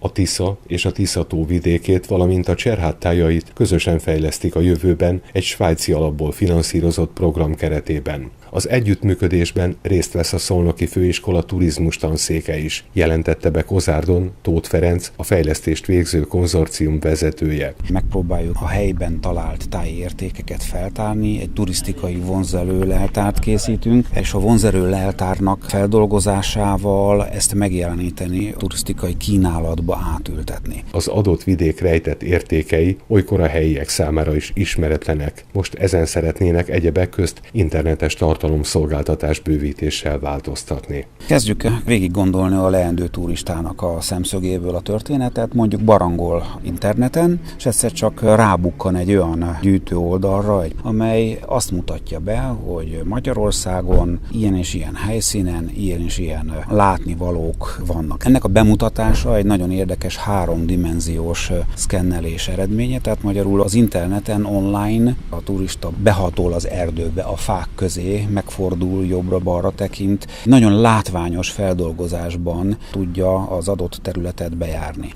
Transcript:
A Tisza és a Tisza-tó vidékét, valamint a Cserhát tájait közösen fejlesztik a jövőben egy svájci alapból finanszírozott program keretében. Az együttműködésben részt vesz a Szolnoki Főiskola turizmus tanszéke is, jelentette be Kozárdon Tóth Ferenc, a fejlesztést végző konzorcium vezetője. Megpróbáljuk a helyben talált táji értékeket feltárni, egy turisztikai vonzerő leltárt készítünk, és a vonzerő leltárnak feldolgozásával ezt megjeleníteni, turisztikai kínálatba átültetni. Az adott vidék rejtett értékei olykor a helyiek számára is ismeretlenek. Most ezen szeretnének egyebek közt internetes tartalomszolgáltatás bővítéssel változtatni. Kezdjük végig gondolni a leendő turistának a szemszögéből a történetet, mondjuk barangol interneten, és egyszer csak rábukkan egy olyan gyűjtő oldalra, amely azt mutatja be, hogy Magyarországon ilyen és ilyen helyszínen, ilyen és ilyen látnivalók vannak. Ennek a bemutatása egy nagyon érdekes háromdimenziós szkennelés eredménye, tehát magyarul az interneten online a turista behatol az erdőbe, a fák közé, megfordul, jobbra-balra tekint, nagyon látványos feldolgozásban tudja az adott területet bejárni.